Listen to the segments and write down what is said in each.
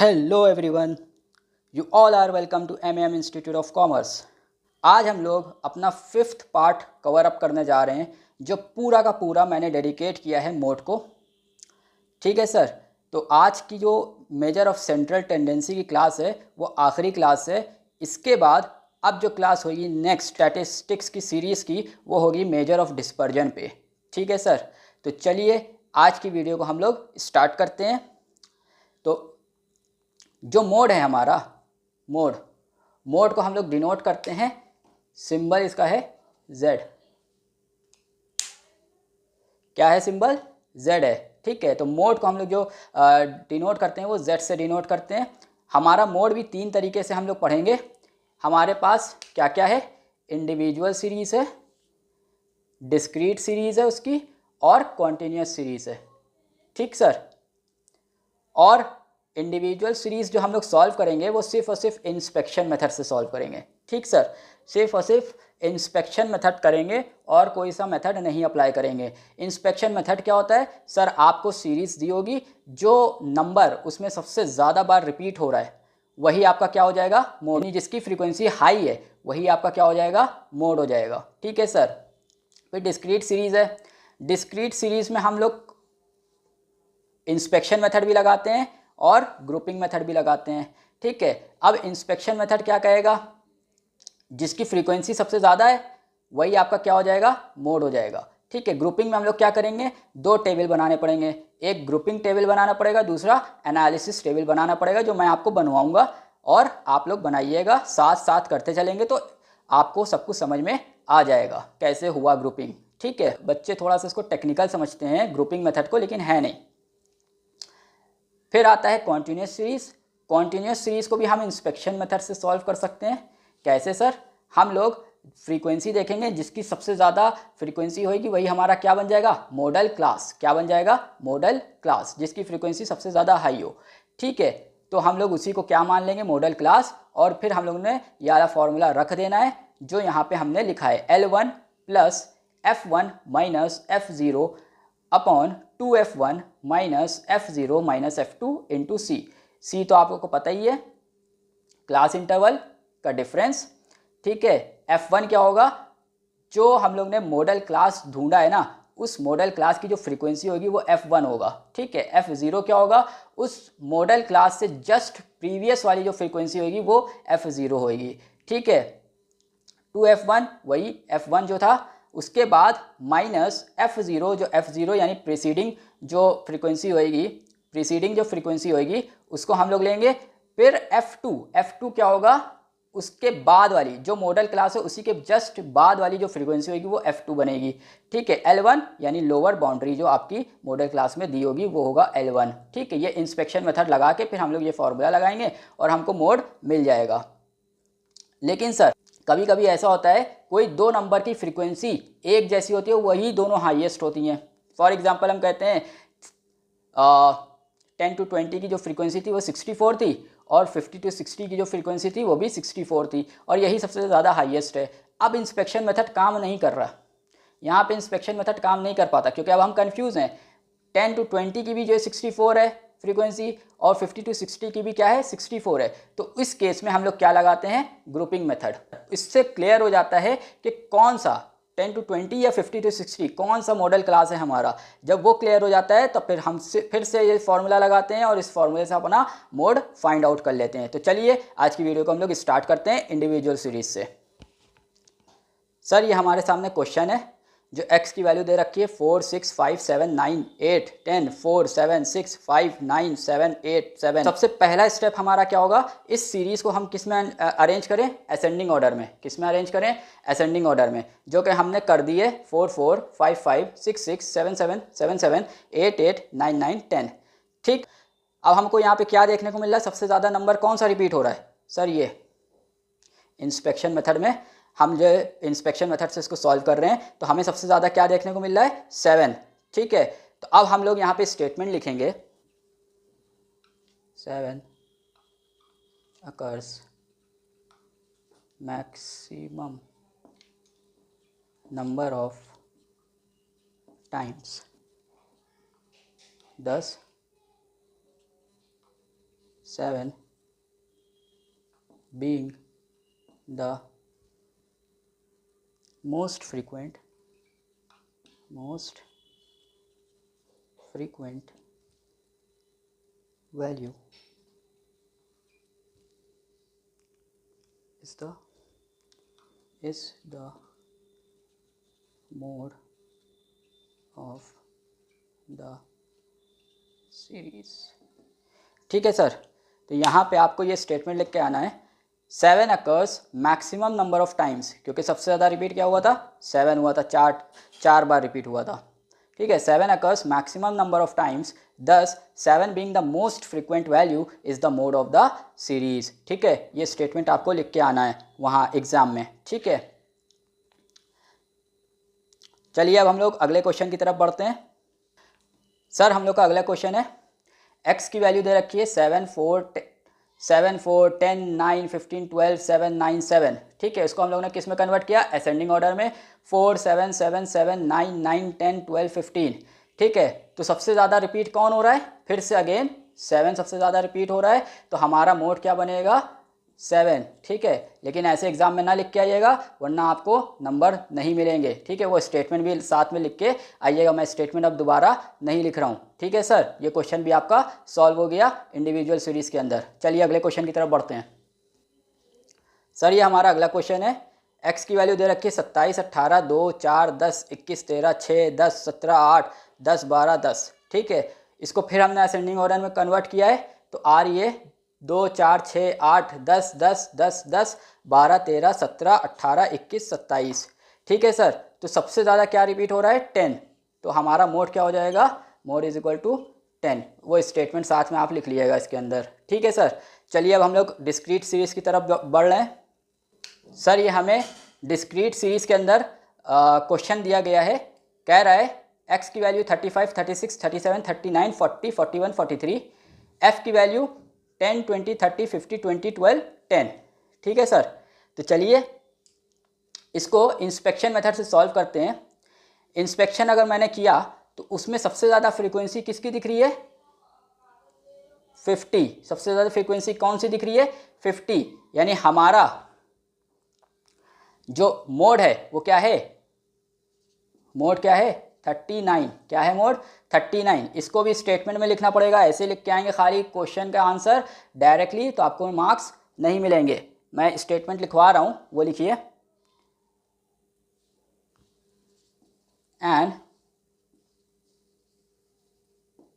Hello everyone, you all are welcome to M institute of commerce. आज हम लोग अपना फिफ्थ पार्ट कवर अप करने जा रहे हैं, जो पूरा का पूरा मैंने डेडिकेट किया है मोड को। ठीक है सर, तो आज की जो मेजर ऑफ सेंट्रल टेंडेंसी की क्लास है वो आखिरी क्लास है। इसके बाद अब जो क्लास होगी नेक्स्ट स्टैटिस्टिक्स की सीरीज़ की, वो होगी मेजर ऑफ डिस्पर्जन पे। ठीक है सर, तो चलिए आज की वीडियो को हम लोग स्टार्ट करते हैं। तो जो मोड है हमारा, मोड को हम लोग डिनोट करते हैं, सिंबल इसका है Z। क्या है सिंबल? Z है। ठीक है, तो मोड को हम लोग जो डिनोट करते हैं वो Z से डिनोट करते हैं। हमारा मोड भी तीन तरीके से हम लोग पढ़ेंगे। हमारे पास क्या क्या है? इंडिविजुअल सीरीज़ है, डिस्क्रीट सीरीज़ है उसकी, और कॉन्टीन्यूस सीरीज़ है। ठीक सर, और इंडिविजुअल सीरीज़ जो हम लोग सॉल्व करेंगे वो सिर्फ और सिर्फ इंस्पेक्शन मेथड से सॉल्व करेंगे। ठीक सर, सिर्फ और सिर्फ इंस्पेक्शन मेथड करेंगे और कोई सा मेथड नहीं अप्लाई करेंगे। इंस्पेक्शन मेथड क्या होता है सर? आपको सीरीज़ दी होगी, जो नंबर उसमें सबसे ज़्यादा बार रिपीट हो रहा है वही आपका क्या हो जाएगा? मोड। जिसकी फ्रीक्वेंसी हाई है वही आपका क्या हो जाएगा? मोड हो जाएगा। ठीक है सर। फिर डिस्क्रीट सीरीज़ है। डिस्क्रीट सीरीज़ में हम लोग इंस्पेक्शन मेथड भी लगाते हैं और ग्रुपिंग मेथड भी लगाते हैं। ठीक है, अब इंस्पेक्शन मेथड क्या कहेगा? जिसकी फ्रीक्वेंसी सबसे ज़्यादा है वही आपका क्या हो जाएगा? मोड हो जाएगा। ठीक है, ग्रुपिंग में हम लोग क्या करेंगे? दो टेबल बनाने पड़ेंगे, एक ग्रुपिंग टेबल बनाना पड़ेगा, दूसरा एनालिसिस टेबल बनाना पड़ेगा, जो मैं आपको बनवाऊंगा और आप लोग बनाइएगा, साथ साथ करते चलेंगे तो आपको सब कुछ समझ में आ जाएगा कैसे हुआ ग्रुपिंग। ठीक है, बच्चे थोड़ा सा इसको टेक्निकल समझते हैं ग्रुपिंग मेथड को, लेकिन है नहीं। फिर आता है कॉन्टीन्यूस सीरीज़। कॉन्टीन्यूस सीरीज़ को भी हम इंस्पेक्शन मेथड से सॉल्व कर सकते हैं। कैसे सर? हम लोग फ्रीक्वेंसी देखेंगे, जिसकी सबसे ज़्यादा फ्रीक्वेंसी होगी वही हमारा क्या बन जाएगा? Model class. क्या बन जाएगा? मॉडल क्लास, जिसकी फ्रीक्वेंसी सबसे ज़्यादा हाई हो। ठीक है, तो हम लोग उसी को क्या मान लेंगे? Model class. और फिर हम लोग ने ये वाला फॉर्मूला रख देना है जो यहाँ पे हमने लिखा है, L1 plus F1 minus F0 upon 2F1 minus F0 minus F2 into C तो आप लोग को पता ही है, क्लास इंटरवल का डिफरेंस। ठीक है, F1 क्या होगा? जो हम लोग ने मॉडल क्लास ढूंढा है ना, उस मॉडल क्लास की जो फ्रीक्वेंसी होगी वो F1 होगा। ठीक है, F0 क्या होगा? उस मॉडल क्लास से जस्ट प्रीवियस वाली जो फ्रीक्वेंसी होगी वो F0 होगी। ठीक है, 2F1 वही F1 जो था, उसके बाद माइनस F0, जो F0 यानी प्रीसीडिंग जो फ्रीक्वेंसी होगी, उसको हम लोग लेंगे। फिर F2 क्या होगा? उसके बाद वाली जो मॉडल क्लास है उसी के जस्ट बाद वाली जो फ्रीक्वेंसी होगी वो F2 बनेगी। ठीक है, L1 यानी लोअर बाउंड्री जो आपकी मॉडल क्लास में दी होगी वो होगा L1। ठीक है, ये इंस्पेक्शन मेथड लगा के फिर हम लोग ये फॉर्मूला लगाएंगे और हमको मोड मिल जाएगा। लेकिन सर कभी कभी ऐसा होता है, कोई दो नंबर की फ्रीक्वेंसी एक जैसी होती है, वही दोनों हाईएस्ट होती हैं। फॉर एग्जांपल हम कहते हैं 10 to 20 की जो फ्रीक्वेंसी थी वो 64 थी, और 50 to 60 की जो फ्रीक्वेंसी थी वो भी 64 थी, और यही सबसे ज़्यादा हाईएस्ट है। अब इंस्पेक्शन मेथड काम नहीं कर रहा, यहाँ पे इंस्पेक्शन मेथड काम नहीं कर पाता, क्योंकि अब हम कंफ्यूज हैं। 10 to 20 की भी जो है 64 है फ्रीक्वेंसी, और 50 to 60 की भी क्या है? 64 है। तो इस केस में हम लोग क्या लगाते हैं? Grouping method. इससे क्लियर हो जाता है कि कौन सा 10 to 20 या 50 to 60 कौन सा मॉडल क्लास है हमारा। जब वो क्लियर हो जाता है तो फिर हम फिर से ये फॉर्मूला लगाते हैं और इस फॉर्मूले से अपना मोड फाइंड आउट कर लेते हैं। तो चलिए आज की वीडियो को हम लोग स्टार्ट करते हैं इंडिविजुअल सीरीज से। सर ये हमारे सामने क्वेश्चन है, जो x की वैल्यू दे रखी है 4 6 5 7 9 8 10 4 7 6 5 9 7 8 7। सबसे पहला स्टेप हमारा क्या होगा? इस सीरीज़ को हम किस में अरेंज करें? असेंडिंग ऑर्डर में। किस में अरेंज करें? असेंडिंग ऑर्डर में, जो कि हमने कर दिए 4 4 5 5 6 6 7 7 7 7 8 8 9 9 10। ठीक, अब हमको यहाँ पे क्या देखने को मिल रहा है? सबसे ज़्यादा नंबर कौन सा रिपीट हो रहा है सर? ये इंस्पेक्शन मेथड में हम जो इंस्पेक्शन मेथड से इसको सॉल्व कर रहे हैं, तो हमें सबसे ज़्यादा क्या देखने को मिल रहा है? 7। ठीक है, तो अब हम लोग यहाँ पे स्टेटमेंट लिखेंगे, 7 occurs maximum number of times 10 7 being the most frequent value is the mode of the series. ठीक है सर, तो यहाँ पे आपको ये स्टेटमेंट लिख के आना है 7 occurs maximum number of times, क्योंकि सबसे ज़्यादा रिपीट क्या हुआ था, 7 हुआ था, चार बार रिपीट हुआ था। ठीक है, 7 occurs maximum number of times, दस 7 being the most frequent value is the mode of the series. ठीक है, ये स्टेटमेंट आपको लिख के आना है वहाँ एग्ज़ाम में। ठीक है, चलिए अब हम लोग अगले क्वेश्चन की तरफ बढ़ते हैं। सर हम लोग का अगला क्वेश्चन है, x की वैल्यू दे रखी है 7 4 10 9 15 12 7 9 7। ठीक है, इसको हम लोगों ने किस में कन्वर्ट किया, असेंडिंग ऑर्डर में, 4 7 7 7 9 9 10 12 15। ठीक है, तो सबसे ज़्यादा रिपीट कौन हो रहा है, फिर से अगेन 7 सबसे ज़्यादा रिपीट हो रहा है, तो हमारा मोड क्या बनेगा, 7। ठीक है, लेकिन ऐसे एग्जाम में ना लिख के आइएगा वरना आपको नंबर नहीं मिलेंगे। ठीक है, वो स्टेटमेंट भी साथ में लिख के आइएगा, मैं स्टेटमेंट अब दोबारा नहीं लिख रहा हूँ। ठीक है सर, ये क्वेश्चन भी आपका सॉल्व हो गया इंडिविजुअल सीरीज़ के अंदर। चलिए अगले क्वेश्चन की तरफ बढ़ते हैं। सर ये हमारा अगला क्वेश्चन है, एक्स की वैल्यू दे रखी है 27 18 2 4 10 21 13 6 10 17 8 10 12 10। ठीक है, इसको फिर हमने असेंडिंग ऑर्डर में कन्वर्ट किया है, तो आ रही है 2 4 6 8 10 10 10 10 12 13 17 18 21 27। ठीक है सर, तो सबसे ज़्यादा क्या रिपीट हो रहा है, 10, तो हमारा मोड क्या हो जाएगा, मोड इज इक्वल टू 10। वो स्टेटमेंट साथ में आप लिख लीजिएगा इसके अंदर। ठीक है सर, चलिए अब हम लोग डिस्क्रीट सीरीज़ की तरफ बढ़ रहे हैं। सर ये हमें डिस्क्रीट सीरीज़ के अंदर क्वेश्चन दिया गया है, कह रहा है एक्स की वैल्यू 35 36 37 39 40 41 43, एफ की वैल्यू 10 20 30 50 20 12 10। ठीक है सर, तो चलिए इसको इंस्पेक्शन मेथड से सॉल्व करते हैं। इंस्पेक्शन अगर मैंने किया तो उसमें सबसे ज़्यादा फ्रीक्वेंसी किसकी दिख रही है, 50। सबसे ज़्यादा फ्रीक्वेंसी कौन सी दिख रही है, 50। यानी हमारा जो मोड है वो क्या है, मोड क्या है, 39। क्या है मोड, 39। इसको भी स्टेटमेंट में लिखना पड़ेगा, ऐसे लिख के आएंगे खाली क्वेश्चन का आंसर डायरेक्टली तो आपको मार्क्स नहीं मिलेंगे। मैं स्टेटमेंट लिखवा रहा हूं, वो लिखिए, and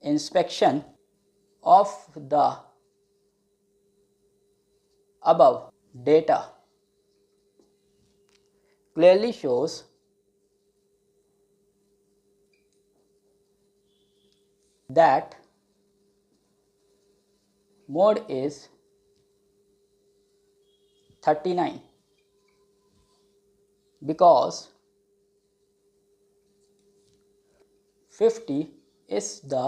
inspection of the above data clearly shows that mode is 39 because 50 is the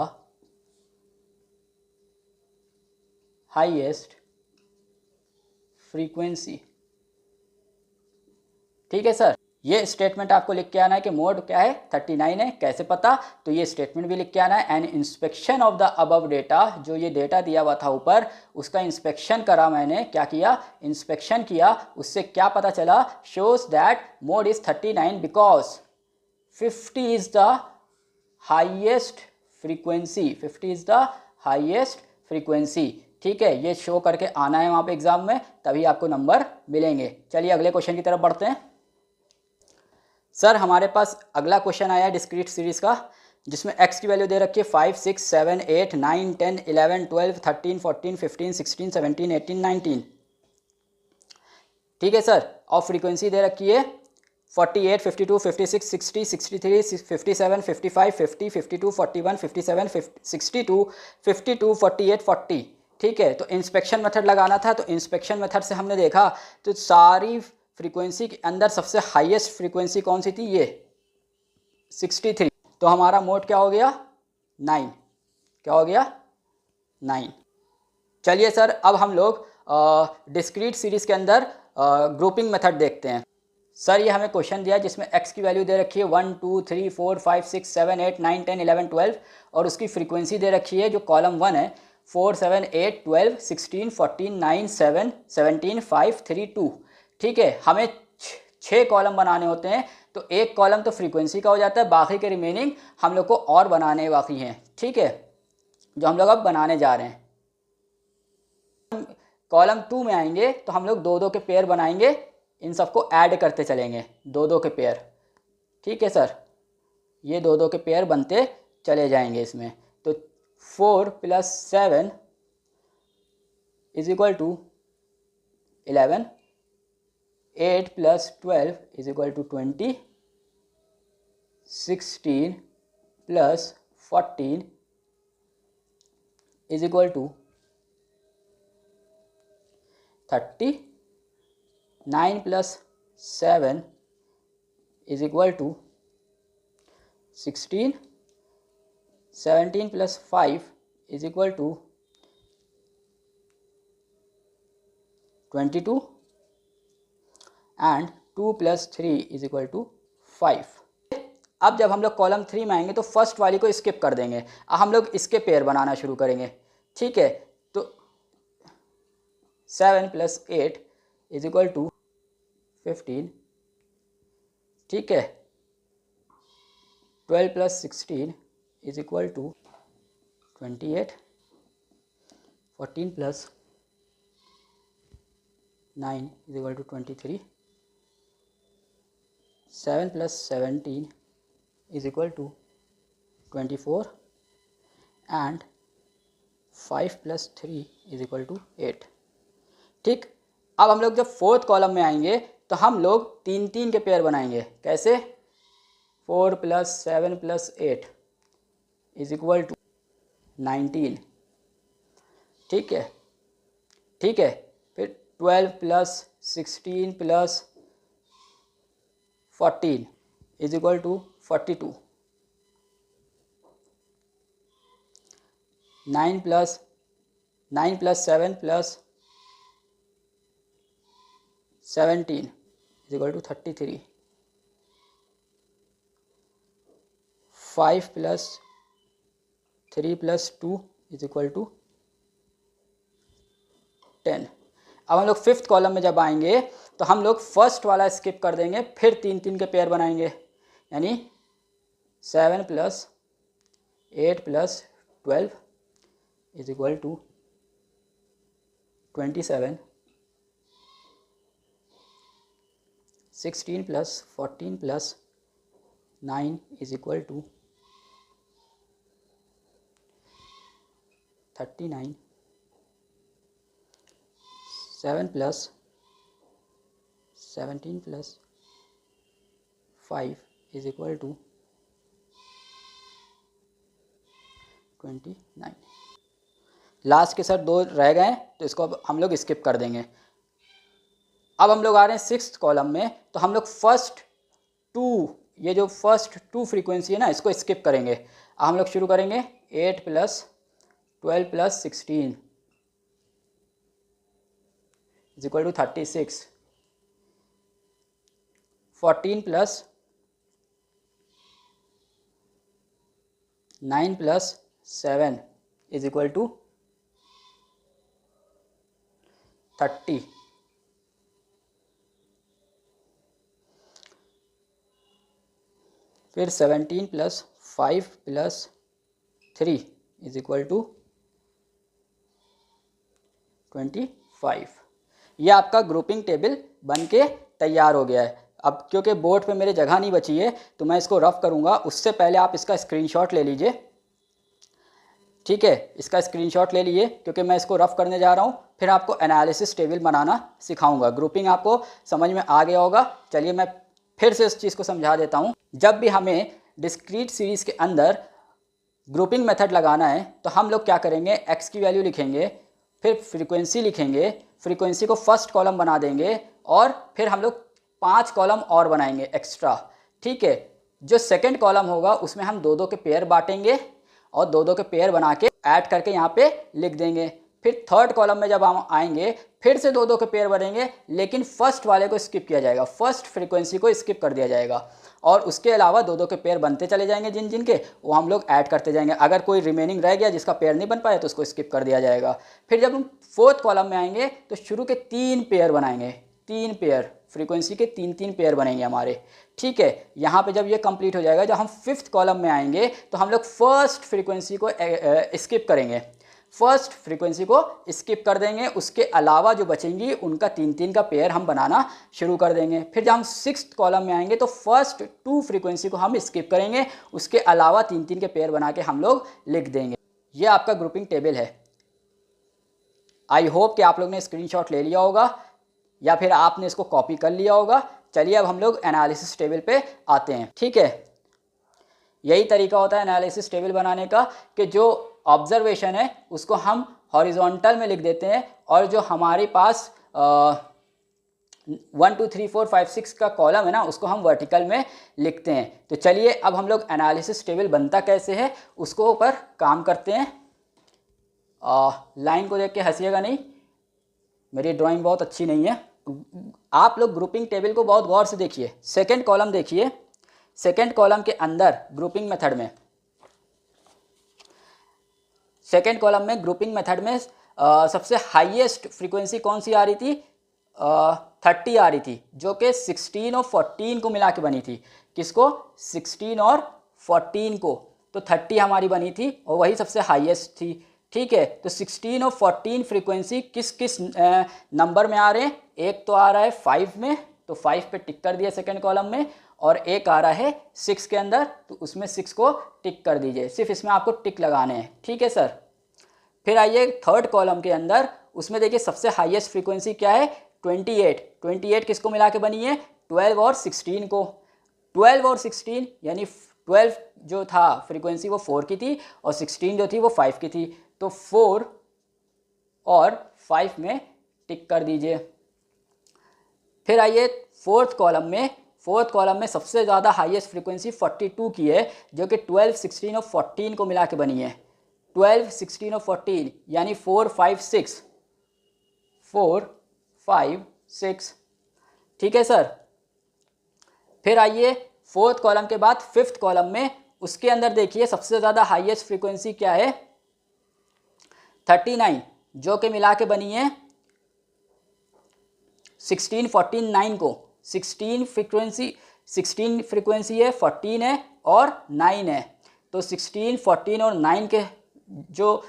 highest frequency. ठीक है सर, ये स्टेटमेंट आपको लिख के आना है कि मोड क्या है, 39 है। कैसे पता, तो ये स्टेटमेंट भी लिख के आना है, and inspection of the above data, जो ये डेटा दिया हुआ था ऊपर उसका इंस्पेक्शन करा मैंने, क्या किया, इंस्पेक्शन किया, उससे क्या पता चला, shows that mode is 39 because 50 is the highest frequency, 50 is the highest frequency. ठीक है, ये शो करके आना है वहाँ पे एग्जाम में, तभी आपको नंबर मिलेंगे। चलिए अगले क्वेश्चन की तरफ बढ़ते हैं। सर हमारे पास अगला क्वेश्चन आया है डिस्क्रीट सीरीज़ का, जिसमें x की वैल्यू दे रखी है 5 6 7 8 9 10 11 12 13 14 15 16 17 18 19। ठीक है सर, और फ्रीक्वेंसी दे रखी है 48 52 56 60 63 57 55 50 52 41 57 62 52 48 40। ठीक है, तो इंस्पेक्शन मेथड लगाना था, तो इंस्पेक्शन मेथड से हमने देखा तो सारी फ्रीक्वेंसी के अंदर सबसे हाईएस्ट फ्रीक्वेंसी कौन सी थी, ये 63। तो हमारा मोड क्या हो गया, 9। क्या हो गया, 9। चलिए सर अब हम लोग डिस्क्रीट सीरीज़ के अंदर ग्रुपिंग मेथड देखते हैं। सर ये हमें क्वेश्चन दिया है जिसमें x की वैल्यू दे रखी है 1 2 3 4 5 6 7 8 9 10 11 12 और उसकी फ्रीक्वेंसी दे रखी है, जो कॉलम 1 है 4 7 8 12 16 14 9 7 17 5 3 2। ठीक है, हमें 6 कॉलम बनाने होते हैं, तो एक कॉलम तो फ्रीक्वेंसी का हो जाता है, बाकी के रिमेनिंग हम लोग को और बनाने बाकी हैं। ठीक है, जो हम लोग अब बनाने जा रहे हैं। कॉलम 2 में आएंगे तो हम लोग 2 2 के पेयर बनाएंगे, इन सबको ऐड करते चलेंगे, 2 2 के पेयर। ठीक है सर, ये 2 2 के पेयर बनते चले जाएंगे इसमें। तो 4 + 7 = 11, 8 + 12 = 20, 16 + 14 = 30, 9 + 7 = 16, 17 + 5 = 22 and 2 + 3 = 5। अब जब हम लोग कॉलम 3 में आएंगे तो फर्स्ट वाली को स्किप कर देंगे, अब हम लोग इसके पेयर बनाना शुरू करेंगे। ठीक है, तो 7 + 8 = 15। ठीक है, 12 + 16 = 28, 14 + 9 = 23, 7 + 17 = 24 and 5 + 3 = 8। ठीक, अब हम लोग जब फोर्थ कॉलम में आएंगे तो हम लोग 3 3 के पेयर बनाएंगे। कैसे? 4 + 7 + 8 = 19। ठीक है, ठीक है, फिर 12 + 16 + 14 = 42, 9 + 7 + 17 = 33, 5 + 3 + 2 = 10। अब हम लोग फिफ्थ कॉलम में जब आएंगे तो हम लोग फर्स्ट वाला स्किप कर देंगे, फिर 3 3 के पेयर बनाएंगे, यानी 7 + 8 + 12 = 27, 16 + 14 + 9 = 39, 7 + 17 + 5 = 29। लास्ट के सर 2 रह गए तो इसको अब हम लोग स्किप कर देंगे। अब हम लोग आ रहे हैं सिक्स्थ कॉलम में, तो हम लोग फर्स्ट 2, ये जो फर्स्ट 2 फ्रीक्वेंसी है ना, इसको स्किप करेंगे। अब हम लोग शुरू करेंगे 8 + 12 + 16 = 36, 14 + 9 + 7 = 30, फिर 17 + 5 + 3 = 25। ये आपका ग्रुपिंग टेबल बन के तैयार हो गया है। अब क्योंकि बोर्ड पे मेरे जगह नहीं बची है तो मैं इसको रफ करूँगा, उससे पहले आप इसका स्क्रीनशॉट ले लीजिए। ठीक है, इसका स्क्रीनशॉट ले लीजिए क्योंकि मैं इसको रफ करने जा रहा हूँ, फिर आपको एनालिसिस टेबल बनाना सिखाऊंगा। ग्रुपिंग आपको समझ में आ गया होगा। चलिए मैं फिर से इस चीज़ को समझा देता हूँ। जब भी हमें डिस्क्रीट सीरीज़ के अंदर ग्रुपिंग मेथड लगाना है तो हम लोग क्या करेंगे, एक्स की वैल्यू लिखेंगे, फिर फ्रीक्वेंसी लिखेंगे, फ्रीक्वेंसी को फर्स्ट कॉलम बना देंगे और फिर हम लोग 5 कॉलम और बनाएंगे एक्स्ट्रा। ठीक है, जो सेकंड कॉलम होगा उसमें हम 2 2 के पेयर बांटेंगे और 2 2 के पेयर बना के ऐड करके यहाँ पे लिख देंगे। फिर थर्ड कॉलम में जब हम आएंगे फिर से दो दो के पेयर बनेंगे, लेकिन फर्स्ट वाले को स्किप किया जाएगा, फर्स्ट फ्रीक्वेंसी को स्किप कर दिया जाएगा। और उसके अलावा दो दो के पेयर बनते चले जाएंगे, जिन जिन के वो हम लोग ऐड करते जाएंगे। अगर कोई रिमेनिंग रह गया जिसका पेयर नहीं बन पाया तो उसको स्किप कर दिया जाएगा। फिर जब हम फोर्थ कॉलम में आएंगे तो शुरू के 3 पेयर बनाएंगे, 3 पेयर फ्रीक्वेंसी के 3 पेयर बनेंगे हमारे। ठीक है, यहाँ पे जब ये कंप्लीट हो जाएगा, जब हम फिफ्थ कॉलम में आएंगे तो हम लोग फर्स्ट फ्रीक्वेंसी को स्किप करेंगे, फर्स्ट फ्रीक्वेंसी को स्किप कर देंगे। उसके अलावा जो बचेंगी उनका 3 का पेयर हम बनाना शुरू कर देंगे। फिर जब हम सिक्स्थ कॉलम में आएंगे तो फर्स्ट 2 फ्रीक्वेंसी को हम स्किप करेंगे, उसके अलावा 3 के पेयर बना के हम लोग लिख देंगे। ये आपका ग्रुपिंग टेबल है। आई होप कि आप लोग ने स्क्रीनशॉट ले लिया होगा या फिर आपने इसको कॉपी कर लिया होगा। चलिए अब हम लोग एनालिसिस टेबल पे आते हैं। ठीक है, यही तरीका होता है एनालिसिस टेबल बनाने का कि जो ऑब्जर्वेशन है उसको हम हॉरिजॉन्टल में लिख देते हैं और जो हमारे पास 1 2 3 4 5 6 का कॉलम है ना उसको हम वर्टिकल में लिखते हैं। तो चलिए अब हम लोग एनालिसिस टेबल बनता कैसे है उसको ऊपर काम करते हैं। लाइन को देख के हंसिएगा नहीं, मेरी ड्राइंग बहुत अच्छी नहीं है। आप लोग ग्रुपिंग टेबल को बहुत गौर से देखिए। सेकंड कॉलम देखिए, सेकंड कॉलम के अंदर ग्रुपिंग मेथड में, सेकंड कॉलम में ग्रुपिंग मेथड में सबसे हाईएस्ट फ्रीक्वेंसी कौन सी आ रही थी? 30 आ रही थी, जो कि 16 और 14 को मिला के बनी थी। किसको? 16 और 14 को। तो 30 हमारी बनी थी और वही सबसे हाईएस्ट थी। ठीक है, तो 16 और 14 फ्रीक्वेंसी किस किस नंबर में आ रहे हैं? एक तो आ रहा है 5 में, तो 5 पे टिक कर दिया सेकंड कॉलम में, और एक आ रहा है 6 के अंदर, तो उसमें 6 को टिक कर दीजिए। सिर्फ इसमें आपको टिक लगाने हैं। ठीक है सर। फिर आइए थर्ड कॉलम के अंदर, उसमें देखिए सबसे हाईएस्ट फ्रीक्वेंसी क्या है? 28। 28 किसको मिला के बनी है? 12 और 16 को। 12 और 16 यानी 12 जो था फ्रीक्वेंसी वो 4 की थी और 16 जो थी वो 5 की थी। तो 4 और 5 में टिक कर दीजिए। फिर आइए फोर्थ कॉलम में सबसे ज़्यादा हाईएस्ट फ्रीक्वेंसी 42 की है, जो कि 12, 16 और 14 को मिला के बनी है। 12, 16 और 14 यानी 4, 5, 6, 4, 5, 6। ठीक है सर। फिर आइए फोर्थ कॉलम के बाद फिफ्थ कॉलम में, उसके अंदर देखिए सबसे ज़्यादा हाईएस्ट फ्रीक्वेंसी क्या है? 39, जो कि मिला के बनी है 16, 14, 9 को। 16 फ्रीक्वेंसी है, 14 है और 9 है। तो 16, 14 और 9 के जो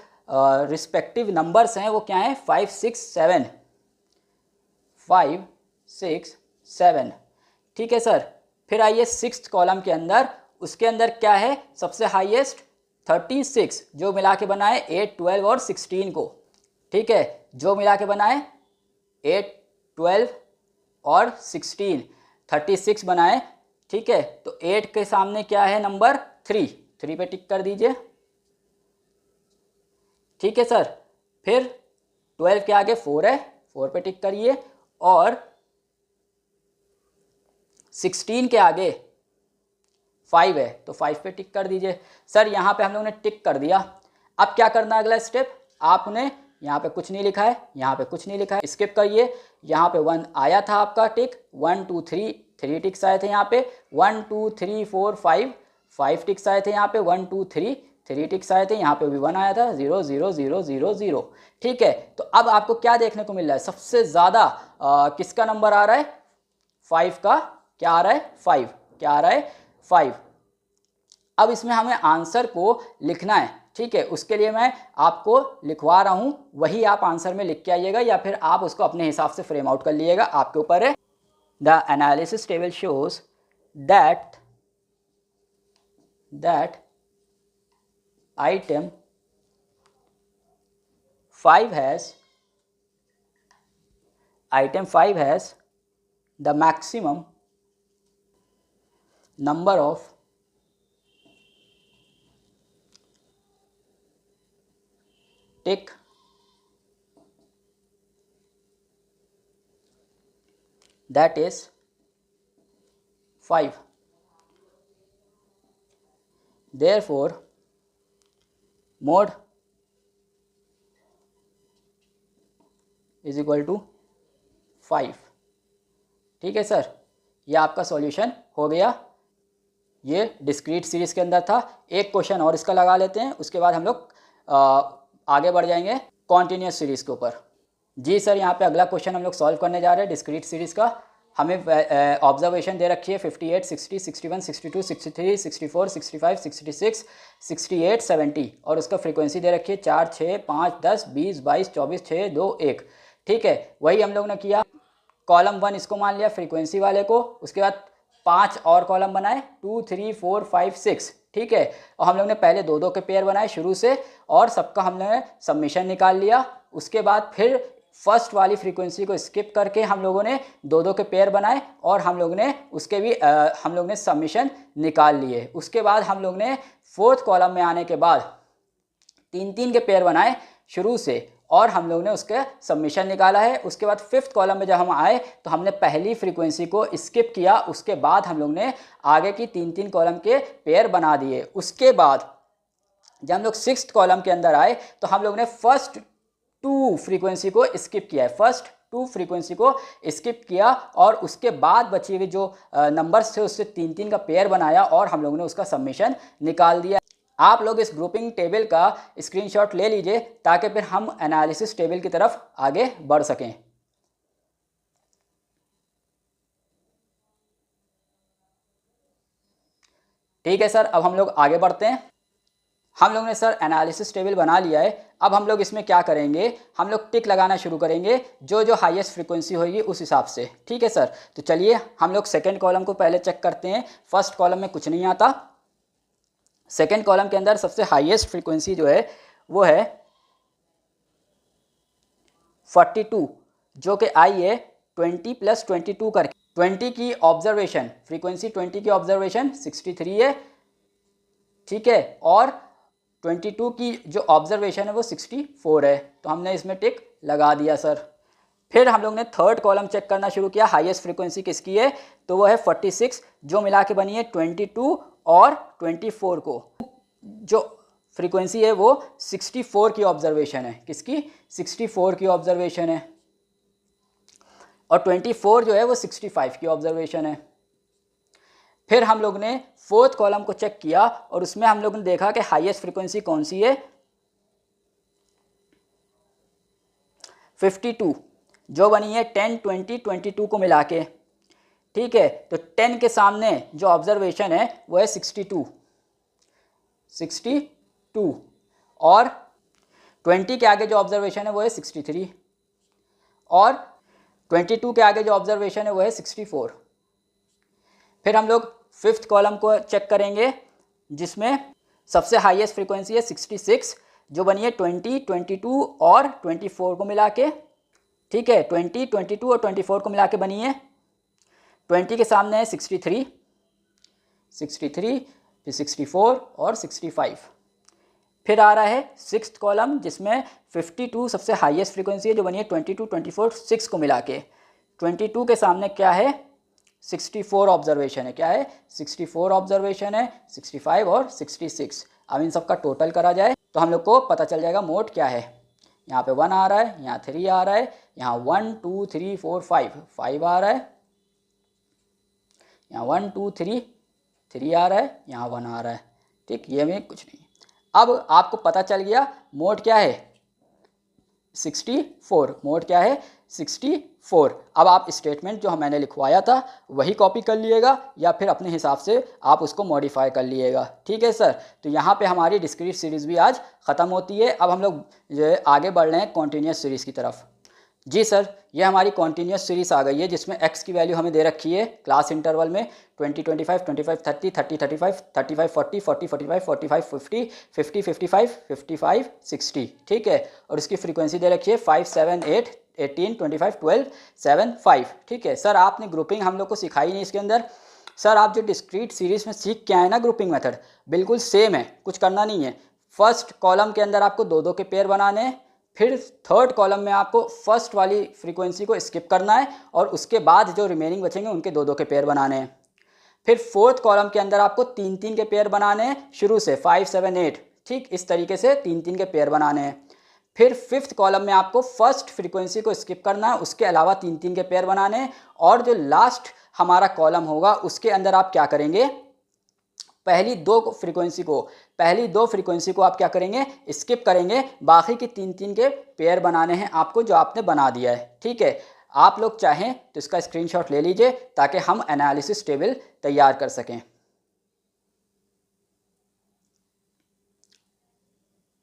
रिस्पेक्टिव नंबर्स हैं वो क्या हैं? 5, 6, 7। 5, 6, 7। ठीक है सर। फिर आइए सिक्स्थ कॉलम के अंदर, उसके अंदर क्या है सबसे हाईएस्ट? 36, जो मिला के बनाए 8, 12 और 16 को। ठीक है, जो मिला के बनाए 8, 12 और 16, 36 बनाए। ठीक है, तो 8 के सामने क्या है नंबर? 3 पे टिक कर दीजिए। ठीक है सर। फिर 12 के आगे 4 है, 4 पे टिक करिए, और 16 के आगे 5 है तो 5 पे टिक कर दीजिए। सर यहाँ पे हम लोगों ने टिक कर दिया। अब क्या करना है अगला स्टेप? आपने यहाँ पे कुछ नहीं लिखा है, यहाँ पे कुछ नहीं लिखा है, स्किप करिए। यहाँ पे 1 आया था आपका टिक, 1 2 3 टिक्स आए थे यहाँ पे, 1 2 3 4 5 टिक्स आए थे यहाँ पे, 1 2 3 टिक्स आए थे यहाँ पे, भी 1 आया था, 0 0 0 0 0। ठीक है, तो अब आपको क्या देखने को मिल रहा है? सबसे ज़्यादा किसका नंबर आ रहा है? 5 का। क्या आ रहा है? 5। क्या आ रहा है? 5। अब इसमें हमें आंसर को लिखना है। ठीक है, उसके लिए मैं आपको लिखवा रहा हूं, वही आप आंसर में लिख के आइएगा या फिर आप उसको अपने हिसाब से फ्रेम आउट कर लीजिएगा, आपके ऊपर है। The analysis table shows that item 5 has the maximum number of tick that is 5. Therefore, mod is equal to 5। ठीक है सर, ये आपका सॉल्यूशन हो गया। ये डिस्क्रीट सीरीज़ के अंदर था। एक क्वेश्चन और इसका लगा लेते हैं, उसके बाद हम लोग आगे बढ़ जाएंगे कॉन्टीन्यूस सीरीज़ के ऊपर। जी सर, यहाँ पे अगला क्वेश्चन हम लोग सॉल्व करने जा रहे हैं डिस्क्रीट सीरीज़ का। हमें ऑब्जर्वेशन दे रखी है 58, 60, 61, 62, 63, 64, 65, 66, 68, 70 और उसका फ्रीक्वेंसी दे रखी है 4, 6, 5, 10, 20, 22, 24, 6, 2, 1। ठीक है, वही हम लोग ने किया। कॉलम 1 इसको मान लिया फ्रीक्वेंसी वाले को, उसके बाद 5 और कॉलम बनाए 2, 3, 4, 5, 6। ठीक है, और हम लोग ने पहले दो दो के पेयर बनाए शुरू से और सबका हमने सबमिशन निकाल लिया। उसके बाद फिर फर्स्ट वाली फ्रीक्वेंसी को स्किप करके हम लोगों ने दो दो के पेयर बनाए और हम लोग ने उसके भी हम लोग ने सबमिशन निकाल लिए। उसके बाद हम लोग ने फोर्थ कॉलम में आने के बाद तीन तीन के पेयर बनाए शुरू से और हम लोग ने उसके सबमिशन निकाला है। उसके बाद फिफ्थ कॉलम में जब हम आए तो हमने पहली फ्रीक्वेंसी को स्किप किया, उसके बाद हम लोग ने आगे की तीन तीन कॉलम के पेयर बना दिए। उसके बाद जब हम लोग सिक्स्थ कॉलम के अंदर आए तो हम लोग ने फर्स्ट टू फ्रीक्वेंसी को स्किप किया है, फर्स्ट टू फ्रीक्वेंसी को स्किप किया और उसके बाद बचे हुए जो नंबर्स थे उससे तीन तीन का पेयर बनाया और हम लोगों ने उसका सबमिशन निकाल दिया। आप लोग इस ग्रुपिंग टेबल का स्क्रीनशॉट ले लीजिए ताकि फिर हम एनालिसिस टेबल की तरफ आगे बढ़ सकें। ठीक है सर, अब हम लोग आगे बढ़ते हैं। हम लोग ने सर एनालिसिस टेबल बना लिया है। अब हम लोग इसमें क्या करेंगे, हम लोग टिक लगाना शुरू करेंगे जो जो हाईएस्ट फ्रीक्वेंसी होगी उस हिसाब से। ठीक है सर, तो चलिए हम लोग सेकेंड कॉलम को पहले चेक करते हैं। फर्स्ट कॉलम में कुछ नहीं आता। सेकेंड कॉलम के अंदर सबसे हाईएस्ट फ्रीक्वेंसी जो है वो है 42, जो कि आई है 20 + 22 करके। 20 की ऑब्जर्वेशन फ्रीक्वेंसी 20 की ऑब्जर्वेशन 63 है। ठीक है, और 22 की जो ऑब्जर्वेशन है वो 64 है, तो हमने इसमें टिक लगा दिया सर। फिर हम लोग ने थर्ड कॉलम चेक करना शुरू किया। हाईएस्ट फ्रीक्वेंसी किसकी है, तो वो है 46, जो मिला के बनी है 22 और 24 को। जो फ्रीक्वेंसी है वो 64 की ऑब्जर्वेशन है। किसकी, 64 की ऑब्जर्वेशन है। और 24 जो है वो 65 की ऑब्जर्वेशन है। फिर हम लोग ने फोर्थ कॉलम को चेक किया और उसमें हम लोग ने देखा कि हाईएस्ट फ्रीक्वेंसी कौन सी है, 52, जो बनी है 10, 20, 22 को मिला के। ठीक है, तो 10 के सामने जो ऑब्जर्वेशन है वो है 62 और 20 के आगे जो ऑब्जर्वेशन है वो है 63 और 22 के आगे जो ऑब्जर्वेशन है वो है 64। फिर हम लोग फिफ्थ कॉलम को चेक करेंगे जिसमें सबसे हाईएस्ट फ्रीक्वेंसी है 66, जो बनी है 20, 22 और 24 को मिला के। ठीक है, 20, 22 और 24 को मिला के बनी है। 20 के सामने है 63, फिर 64 और 65। फिर आ रहा है सिक्स्थ कॉलम जिसमें 52 सबसे हाईएस्ट फ्रीक्वेंसी है, जो बनी है 22, 24, 6 को मिला के। 22 के सामने क्या है, 64 ऑब्जर्वेशन है। क्या है, 64 ऑब्जर्वेशन है, 65 और 66। अब इन सब का टोटल करा जाए तो हम लोग को पता चल जाएगा मोड क्या है। यहाँ पे 1 आ रहा है, यहाँ 3 आ रहा है, यहाँ 1, 2, 3, 4, 5 आ रहा है, यहाँ 1, 2, 3 आ रहा है, यहाँ 1 आ रहा है। ठीक, ये में कुछ नहीं। अब आपको पता चल गया मोड क्या है, 64। मोड क्या है, 64। अब आप स्टेटमेंट जो मैंने लिखवाया था वही कॉपी कर लिएगा या फिर अपने हिसाब से आप उसको मॉडिफाई कर लिएगा। ठीक है सर, तो यहाँ पे हमारी डिस्क्रीट सीरीज़ भी आज ख़त्म होती है। अब हम लोग आगे बढ़ रहे हैं कॉन्टीन्यूस सीरीज़ की तरफ। जी सर, ये हमारी कॉन्टीन्यूस सीरीज़ आ गई है जिसमें x की वैल्यू हमें दे रखी है क्लास इंटरवल में 20, 25, 25, 30, 30, 35, 35, 40, 40, 45, 45, 50, 50, 55, 55, 60। ठीक है, और इसकी फ्रीक्वेंसी दे रखी है 5, 7, 8, 18, 25, 12, 7, 5। ठीक है सर, आपने ग्रुपिंग हम लोग को सिखाई नहीं इसके अंदर। सर आप जो डिस्क्रीट सीरीज़ में सीख के आए ना, ग्रुपिंग मेथड बिल्कुल सेम है, कुछ करना नहीं है। फर्स्ट कॉलम के अंदर आपको दो दो के पेयर बनाने हैं, फिर थर्ड कॉलम में आपको फर्स्ट वाली फ्रीक्वेंसी को स्किप करना है और उसके बाद जो रिमेनिंग बचेंगे उनके दो दो के पेयर बनाने हैं। फिर फोर्थ कॉलम के अंदर आपको तीन तीन के पेयर बनाने हैं शुरू से 5, 7, 8। ठीक, इस तरीके से तीन तीन के पेयर बनाने हैं। फिर फिफ्थ कॉलम में आपको फर्स्ट फ्रीक्वेंसी को स्किप करना है, उसके अलावा 3-3 के पेयर बनाने हैं, और जो लास्ट हमारा कॉलम होगा उसके अंदर आप क्या करेंगे, पहली दो फ्रीक्वेंसी को आप क्या करेंगे, स्किप करेंगे, बाकी की 3-3 के पेयर बनाने हैं आपको जो आपने बना दिया है। ठीक है, आप लोग चाहें तो इसका स्क्रीनशॉट ले लीजिए ताकि हम एनालिसिस टेबल तैयार कर सकें।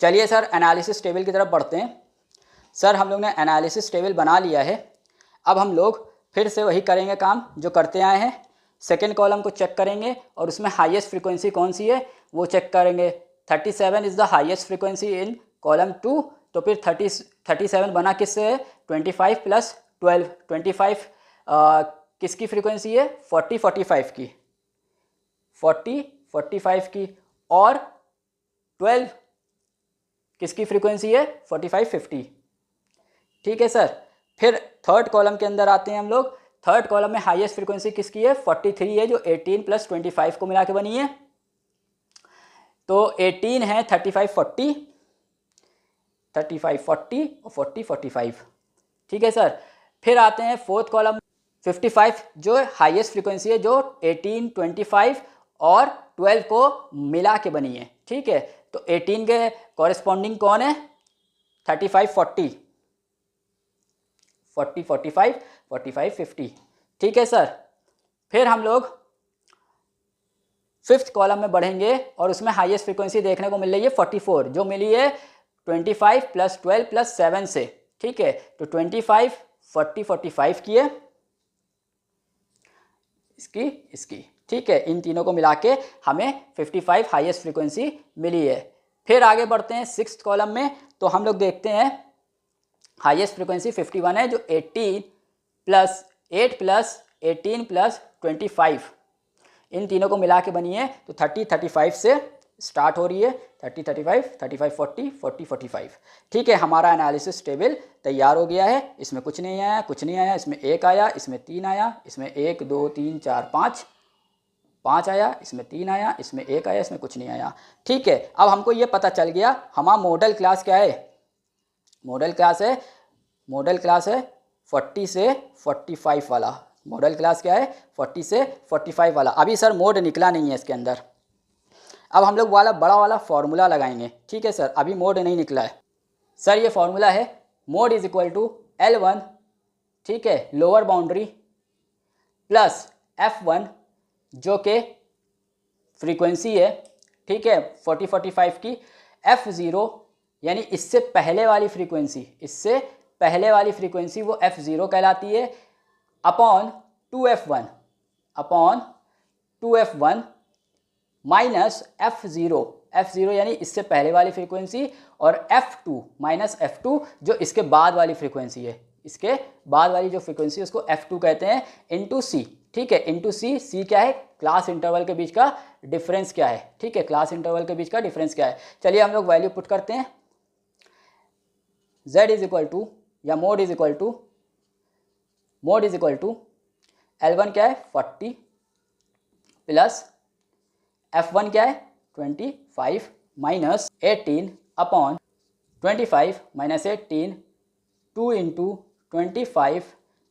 चलिए सर एनालिसिस टेबल की तरफ बढ़ते हैं। सर हम लोग ने एनालिसिस टेबल बना लिया है, अब हम लोग फिर से वही करेंगे काम जो करते आए हैं। सेकेंड कॉलम को चेक करेंगे और उसमें हाईएस्ट फ्रीक्वेंसी कौन सी है वो चेक करेंगे। 37 is the highest frequency in column 2, तो फिर 37 बना किससे है, 25 प्लस 12, 25 किसकी फ्रीक्वेंसी है, 40-45 की, 40-45 की, और 12 किसकी फ्रीक्वेंसी है, 45-50। ठीक है सर, फिर थर्ड कॉलम के अंदर आते हैं हम लोग। थर्ड कॉलम में हाईएस्ट फ्रीक्वेंसी किसकी है, 43 है, जो 18 प्लस 25 को मिला के बनी है। तो 18 है 35-40 और 40-45। ठीक है सर, फिर आते हैं फोर्थ कॉलम 55 जो हाईएस्ट फ्रीक्वेंसी है, जो 18, 25 और 12 को मिला के बनी है। ठीक है, तो 18 के कॉरेस्पॉन्डिंग कौन है, 35-40, 40-45, 45-50। ठीक है सर, फिर हम लोग फिफ्थ कॉलम में बढ़ेंगे और उसमें हाईएस्ट फ्रीक्वेंसी देखने को मिल रही है 44, जो मिली है 25 प्लस 12 प्लस 7 से। ठीक है, तो 25 40-45 की है, इसकी। ठीक है, इन तीनों को मिला के हमें 55 हाईएस्ट फ्रीक्वेंसी मिली है। फिर आगे बढ़ते हैं सिक्स्थ कॉलम में, तो हम लोग देखते हैं हाईएस्ट फ्रीक्वेंसी 51 है, जो 18 प्लस 8 प्लस 18 प्लस 25 इन तीनों को मिला के बनी है। तो 30-35 से स्टार्ट हो रही है, 30-35, 35-40, 40-45। ठीक है, हमारा एनालिसिस टेबल तैयार हो गया है। इसमें कुछ नहीं आया, इसमें 1 आया, इसमें 3 आया, इसमें 1 2 3 4 5 आया, इसमें 3 आया, इसमें 1 आया, इसमें कुछ नहीं आया। ठीक है, अब हमको ये पता चल गया हमारा मॉडल क्लास क्या है। मॉडल क्लास है 40 से 45 वाला। मॉडल क्लास क्या है, 40 से 45 वाला। अभी सर मोड निकला नहीं है इसके अंदर। अब हम लोग बड़ा वाला फॉर्मूला लगाएंगे। ठीक है सर, अभी मोड नहीं निकला है। सर ये फॉर्मूला है mode is equal to L1, ठीक है, लोअर बाउंड्री प्लस F1 जो कि फ्रीक्वेंसी है, ठीक है, 40-45 की, F0 यानी इससे पहले वाली फ्रीक्वेंसी वो F0 कहलाती है, अपॉन 2F1 माइनस F0 यानी इससे पहले वाली फ्रीक्वेंसी, और F2 माइनस F2 जो इसके बाद वाली फ्रीक्वेंसी है, इसके बाद वाली जो फ्रीक्वेंसी है उसको F2 कहते हैं, इंटू C। ठीक है, इंटू C क्या है, क्लास इंटरवल के बीच का डिफरेंस क्या है। ठीक है, क्लास इंटरवल के बीच का डिफरेंस क्या है। चलिए हम लोग वैल्यू पुट करते हैं। Z इज इक्वल टू, या mode is equal to L1 क्या है 40 प्लस F1 क्या है 25 minus 18 upon 25 minus 18, 2 into 25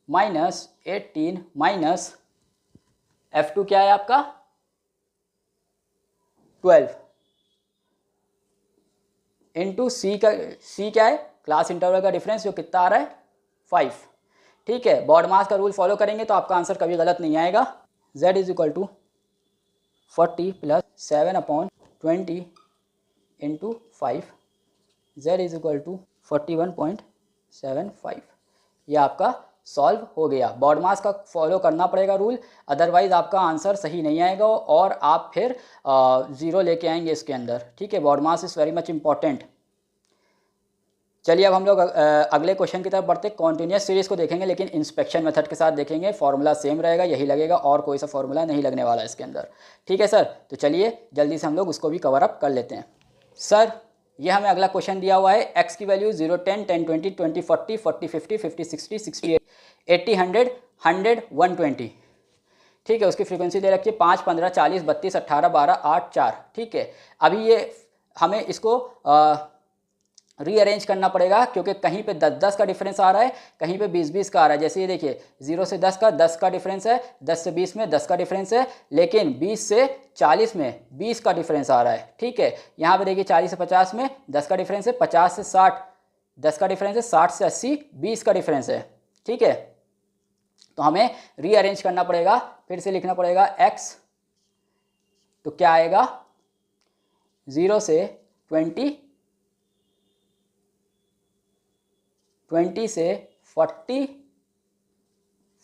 minus 18 minus F2 क्या है आपका 12 इंटू C क्या है, क्लास इंटरवल का डिफरेंस जो कितना आ रहा है 5। ठीक है, बॉड मास का रूल फॉलो करेंगे तो आपका आंसर कभी गलत नहीं आएगा। Z is equal to 40 plus 7 upon 20 into 5, Z is equal to 41.75। यह आपका सॉल्व हो गया। बॉड मास का फॉलो करना पड़ेगा रूल, अदरवाइज आपका आंसर सही नहीं आएगा और आप फिर 0 लेके आएंगे इसके अंदर। ठीक है, BODMAS is very much important. चलिए अब हम लोग अगले क्वेश्चन की तरफ बढ़ते। कॉन्टिन्यूस सीरीज़ को देखेंगे लेकिन इंस्पेक्शन मेथड के साथ देखेंगे। फार्मूला सेम रहेगा, यही लगेगा और कोई सा फार्मूला नहीं लगने वाला है इसके अंदर। ठीक है सर, तो चलिए जल्दी से हम लोग उसको भी कवर अप कर लेते हैं। सर ये हमें अगला क्वेश्चन दिया हुआ है, x की वैल्यू 0, 10, 10, 20, 20, 40, 40, 50, 50, 60, 60, 80, 100, 100, 120। ठीक है, उसकी फ्रीक्वेंसी दे रखी है 5, 15, 40, 32, 18, 12, 8, 4। ठीक है, अभी ये हमें इसको रीअरेंज करना पड़ेगा, क्योंकि कहीं पे 10-10 का डिफरेंस आ रहा है, कहीं पे 20-20 का आ रहा है। जैसे ये देखिए 0 से 10 का डिफरेंस है, 10 से 20 में 10 का डिफरेंस है, लेकिन 20 से 40 में 20 का डिफरेंस आ रहा है। ठीक है, यहाँ पे देखिए 40 से 50 में 10 का डिफरेंस है, 50 से 60 10 का डिफरेंस है, 60 से 80 20 का डिफरेंस है। ठीक है, तो हमें रीअरेंज करना पड़ेगा, फिर से लिखना पड़ेगा x, तो क्या आएगा 0 से 20, 20 से 40,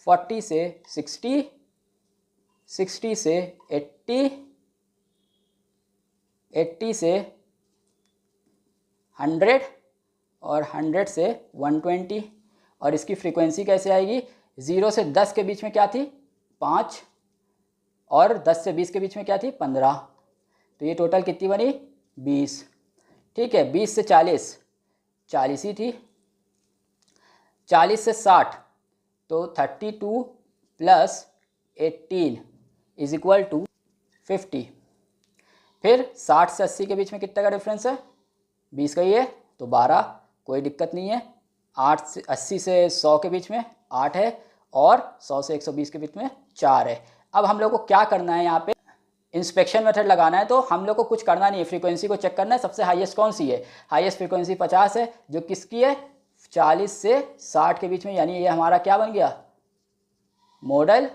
40 से 60, 60 से 80, 80 से 100 और 100 से 120। और इसकी फ्रीक्वेंसी कैसे आएगी? 0 से 10 के बीच में क्या थी? 5, और 10 से 20 के बीच में क्या थी? 15। तो ये टोटल कितनी बनी? 20। ठीक है, 20 से 40, 40 ही थी। 40 से 60, तो 32 प्लस 18 इज इक्वल टू 50। फिर 60 से 80 के बीच में कितने का डिफरेंस है? 20 का ही है, तो 12, कोई दिक्कत नहीं है। 80 से 100 के बीच में 8 है, और 100 से 120 के बीच में 4 है। अब हम लोग को क्या करना है? यहाँ पे इंस्पेक्शन मेथड लगाना है, तो हम लोग को कुछ करना नहीं है, फ्रीक्वेंसी को चेक करना है। सबसे हाईएस्ट कौन सी है? हाईएस्ट फ्रीक्वेंसी 50 है, जो किसकी है? 40 से 60 के बीच में, यानी ये हमारा क्या बन गया? Model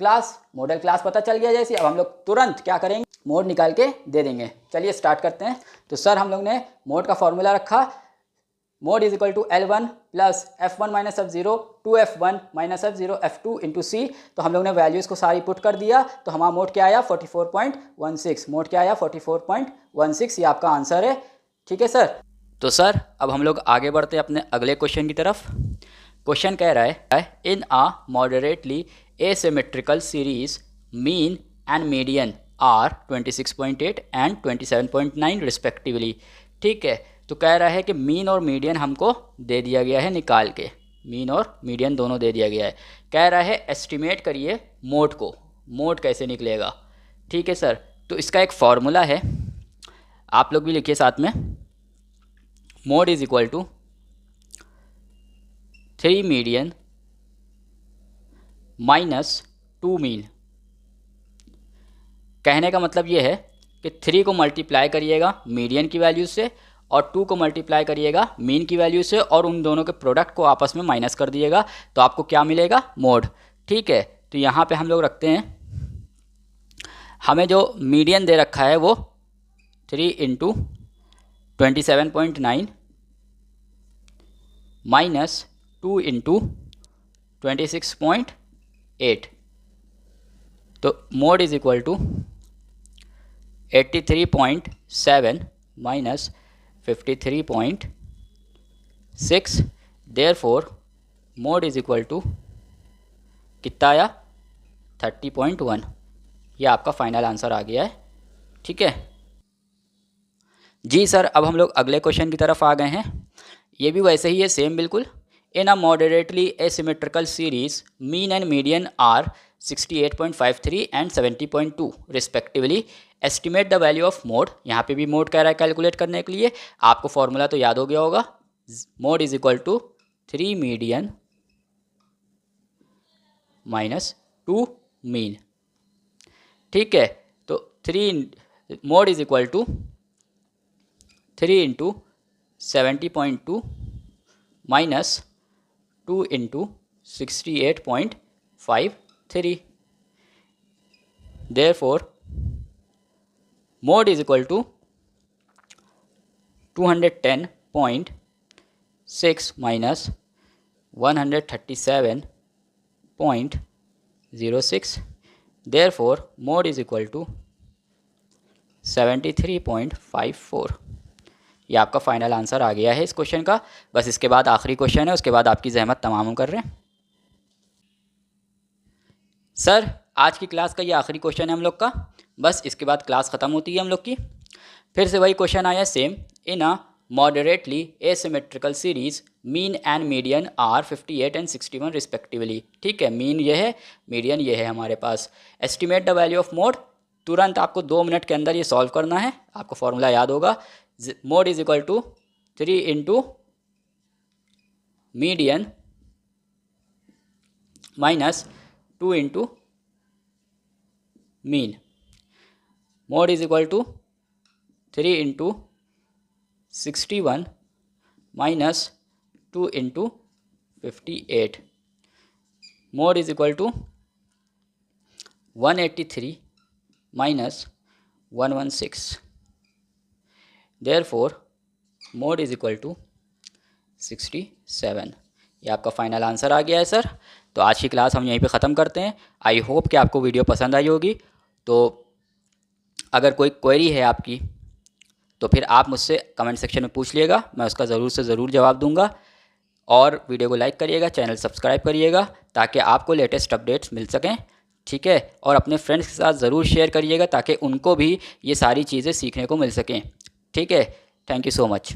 class. मॉडल क्लास पता चल गया जैसे। अब हम लोग तुरंत क्या करेंगे? मोड निकाल के दे देंगे। चलिए स्टार्ट करते हैं। तो सर हम लोग ने मोड का फॉर्मूला रखा, mode is equal to L1 plus F1 minus F0 2F1 minus F0 F2 into C। तो हम लोग ने वैल्यूज़ को सारी पुट कर दिया, तो हमारा मोड क्या आया? 44.16। मोड क्या आया? 44.16। ये आपका आंसर है। ठीक है सर। तो सर अब हम लोग आगे बढ़ते हैं अपने अगले क्वेश्चन की तरफ। क्वेश्चन कह रहा है in a moderately asymmetrical series mean and median are 26.8 and 27.9 respectively. ठीक है, तो कह रहा है कि मीन और मीडियन हमको दे दिया गया है निकाल के, मीन और मीडियन दोनों दे दिया गया है। कह रहा है एस्टिमेट करिए मोड को, मोड कैसे निकलेगा। ठीक है सर, तो इसका एक फॉर्मूला है, आप लोग भी लिखिए साथ में। Mode is equal to 3 median minus 2 mean. कहने का मतलब ये है कि 3 को मल्टीप्लाई करिएगा मीडियन की वैल्यू से, और 2 को मल्टीप्लाई करिएगा मीन की वैल्यू से, और उन दोनों के प्रोडक्ट को आपस में माइनस कर दिएगा, तो आपको क्या मिलेगा? मोड। ठीक है, तो यहाँ पे हम लोग रखते हैं, हमें जो मीडियन दे रखा है वो 3 इंटू 27.9 माइनस 2 इंटू 26.8। तो mode is equal to 83.7 minus 53.6। Therefore mode is equal to कितना आया? 30.1। ये आपका फाइनल आंसर आ गया है। ठीक है जी सर। अब हम लोग अगले क्वेश्चन की तरफ आ गए हैं। ये भी वैसे ही है, सेम बिल्कुल। In a moderately asymmetrical series mean and median are 68.53 and 70.2 respectively. Estimate the value of mode. यहाँ पे भी मोड कह रहा है कैलकुलेट करने के लिए। आपको फॉर्मूला तो याद हो गया होगा, mode is equal to 3 median minus 2 mean. ठीक है, तो 3 mode is equal to 3 into 70.2 minus 2 into 68.53। Therefore mode is equal to 210.6 minus 137.06। Therefore mode is equal to 73.54। ये आपका फाइनल आंसर आ गया है इस क्वेश्चन का। बस इसके बाद आखिरी क्वेश्चन है, उसके बाद आपकी जहमत तमाम कर रहे हैं। सर आज की क्लास का ये आखिरी क्वेश्चन है हम लोग का, बस इसके बाद क्लास ख़त्म होती है हम लोग की। फिर से वही क्वेश्चन आया same. In a moderately asymmetrical series mean and median are 58 and 61 respectively. ठीक है, मीन ये है, मीडियन ये है हमारे पास। Estimate the value of mode. तुरंत आपको 2 मिनट के अंदर ये सॉल्व करना है, आपको फॉर्मूला याद होगा। Mode is equal to 3 into median minus 2 into mean. Mode is equal to 3 into 61 minus 2 into 58। Mode is equal to 183 minus 116। Therefore mode is equal to 67। ये आपका फाइनल आंसर आ गया है सर। तो आज की क्लास हम यहीं पे ख़त्म करते हैं। आई होप कि आपको वीडियो पसंद आई होगी। तो अगर कोई क्वेरी है आपकी तो फिर आप मुझसे कमेंट सेक्शन में पूछ लिएगा, मैं उसका ज़रूर से ज़रूर जवाब दूंगा। और वीडियो को लाइक करिएगा, चैनल सब्सक्राइब करिएगा ताकि आपको लेटेस्ट अपडेट्स मिल सकें। ठीक है, और अपने फ्रेंड्स के साथ ज़रूर शेयर करिएगा ताकि उनको भी ये सारी चीज़ें सीखने को मिल सकें। ठीक है, थैंक यू सो मच।